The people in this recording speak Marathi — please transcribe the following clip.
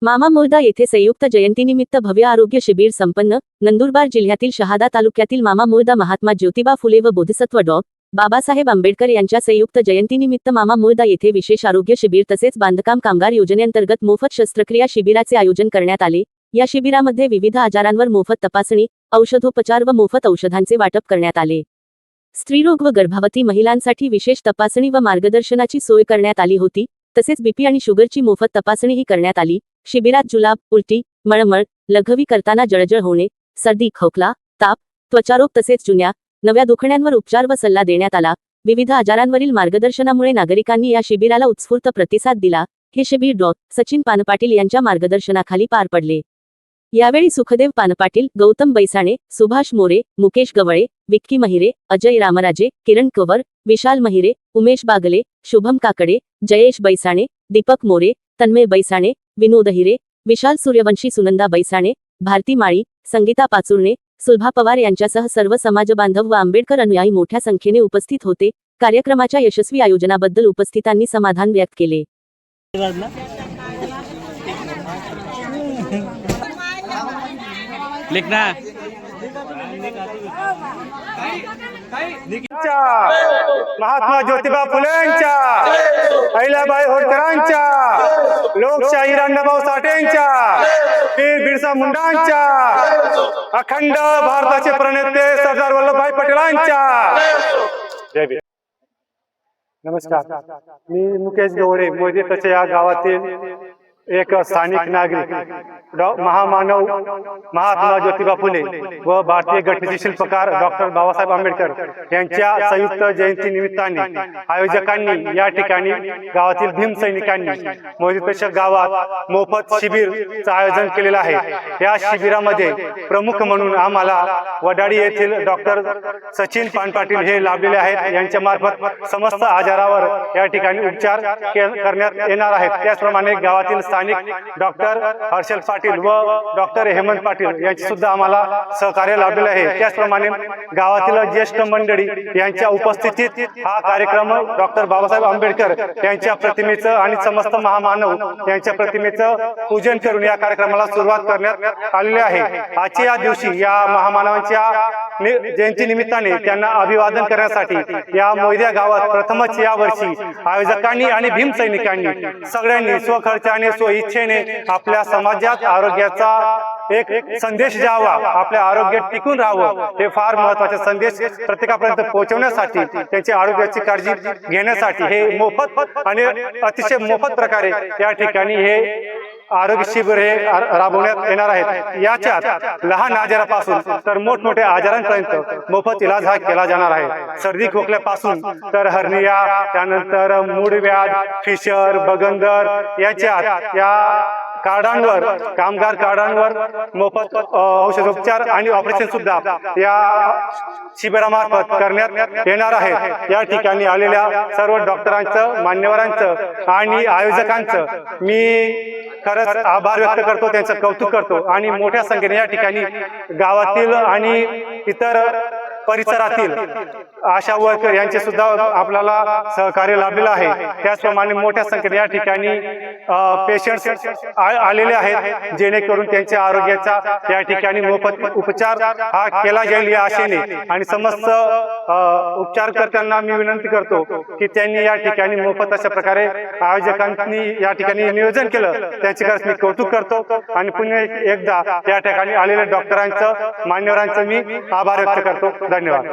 मामा मुर्दा येथे संयुक्त जयंतीनिमित्त भव्य आरोग्य शिबिर संपन्न। नंदुरबार जिल्ह्यातील शहादा तालुक्यातील मामा मुर्दा महात्मा ज्योतिबा फुले व बोधिसत्व डॉ. बाबासाहेब आंबेडकर यांच्या संयुक्त जयंतीनिमित्त मामा मुर्दा येथे विशेष आरोग्य शिबिर तसेच बांधकाम कामगार योजनेअंतर्गत मोफत शस्त्रक्रिया शिबिराचे आयोजन करण्यात आले। या शिबिरामध्ये विविध आजारांवर मोफत तपासणी, औषधोपचार व मोफत औषधांचे वाटप करण्यात आले। स्त्रीरोग व गर्भवती महिलांसाठी विशेष तपासणी व मार्गदर्शनाची सोय करण्यात आली होती। तसेच बीपी आणि शुगरची मोफत तपासणीही करण्यात आली। शिबिरात जुलाब, उलटी, मळमळ, लघवी करताना जळजळ होणे, सर्दी, खोकला, ताप, त्वचारोग तसेच जुन्या नव्या दुखण्यांवर उपचार व सल्ला देण्यात आला। विविध आजारांवरील मार्गदर्शनामुळे नागरिकांनी या शिबिराला उत्स्फूर्त प्रतिसाद दिला। हे शिबिर डॉ. सचिन पानपाटील यांच्या मार्गदर्शनाखाली पार पडले। यावेळी सुखदेव पानपाटील, गौतम बैसाणे, सुभाष मोरे, मुकेश गवळे, विक्की महिरे, अजय रामराजे, किरण कंवर, विशाल महिरे, उमेश बागले, शुभम काकडे, जयेश बैसाणे, दीपक मोरे, तन्मय बैसाणे, विनोद हिरे, विशाल सूर्यवंशी, सुनंदा बैसाणे, भारती माळी, संगीता पाचुर्णे, सुलभा पवार यांच्यासह सर्व समाजबांधव व आंबेडकर अनुयायी मोठ्या संख्येने उपस्थित होते। कार्यक्रमाच्या यशस्वी आयोजनाबद्दल उपस्थितांनी समाधान व्यक्त केले। लिखना महात्मा ज्योतिबा फुलेंच्या, अहिल्याबाई होळकरांच्या, लोकशाही अण्णाभाऊ साठेंच्या, वीर बिरसा मुंडांच्या, अखंड भारताचे प्रणेते सरदार वल्लभभाई पटेलांच्या। जय भीम। नमस्कार, मी मुकेश गवळे, मोदी या गावातील एक स्थानिक नागरिक, महामानव महात्मा ज्योतिबा फुले व भारतीय घटनेचे शिल्पकार डॉक्टर बाबासाहेब आंबेडकर यांच्या संयुक्त जयंती निमित्ताने आयोजकांनी या ठिकाणी गावातील भीम सैनिकांनी मोदीपेक्षा गावात मोफत शिबिरचं आयोजन केलेलं आहे। या शिबिरामध्ये प्रमुख म्हणून आम्हाला वडाळी येथील डॉक्टर सचिन पानपाटील हे लाभलेले आहेत। यांच्या मार्फत समस्त आजारावर या ठिकाणी उपचार करण्यात येणार आहेत। त्याचप्रमाणे गावातील स्थानिक डॉक्टर हर्षल पाटील व डॉक्टर हेमंत पाटील यांचे सुद्धा आम्हाला सहकार्य लाभलेले आहे। त्याचप्रमाणे गावातील ज्येष्ठ मंडळी यांच्या उपस्थितीत हा कार्यक्रम डॉक्टर बाबासाहेब आंबेडकर यांच्या प्रतिमेचं आणि समस्त महामानव यांच्या प्रतिमेचं पूजन करून या कार्यक्रमाला सुरुवात करण्यात आलेली आहे। आजच्या या दिवशी या महामानवांच्या जयंती निमित्ताने त्यांना अभिवादन करण्यासाठी या मोयद्या गावात प्रथमच या वर्षी आयोजकांनी आणि भीम सैनिकांनी सगळ्यांनी स्वखर्चाने इच्छेने आपल्या समाजात आरोग्याचा एक संदेश द्यावा, आपल्या आरोग्य टिकून राहावं, हे फार महत्त्वाचे संदेश प्रत्येकापर्यंत पोहोचवण्यासाठी, त्यांची आरोग्याची काळजी घेण्यासाठी हे मोफत आणि अतिशय मोफत प्रकारे या ठिकाणी हे आरोग्य शिबिर हे राबवण्यात येणार आहेत। याच्यात लहान आजारापासून तर मोठमोठ्या आजारांपर्यंत मोफत इलाज हा केला जाणार आहे। सर्दी खोकल्यापासून तर हर्निया, त्यानंतर मूळव्याध, फिशर, बगंदर याच्यात या कार्डांवर, कामगार कार्डांवर मोफत औषधोपचार आणि ऑपरेशन सुद्धा या शिबिरामार्फत करण्यात येणार आहे। या ठिकाणी आलेल्या सर्व डॉक्टरांचं, मान्यवरांचं आणि आयोजकांचं मी खरंच आभार व्यक्त करतो, त्यांचं कौतुक करतो। आणि मोठ्या संख्येने या ठिकाणी गावातील आणि इतर परिसरातील आशा वर्कर यांचे सुद्धा आपल्याला सहकार्य लाभलेलं आहे। त्याचप्रमाणे मोठ्या संख्येने या ठिकाणी पेशंट्स आलेले आहेत, जेणेकरून त्यांच्या आरोग्याचा या ठिकाणी मोफत उपचार हा केला जाईल या आशेने। आणि समस्त उपचारकर्त्यांना मी विनंती करतो की त्यांनी या ठिकाणी मोफत अशा प्रकारे आयोजकांनी या ठिकाणी नियोजन केलं, त्यांचे खरंच मी कौतुक करतो। आणि पुन्हा एकदा या ठिकाणी आलेल्या डॉक्टरांचं, मान्यवरांचं मी आभार व्यक्त करतो। धन्यवाद।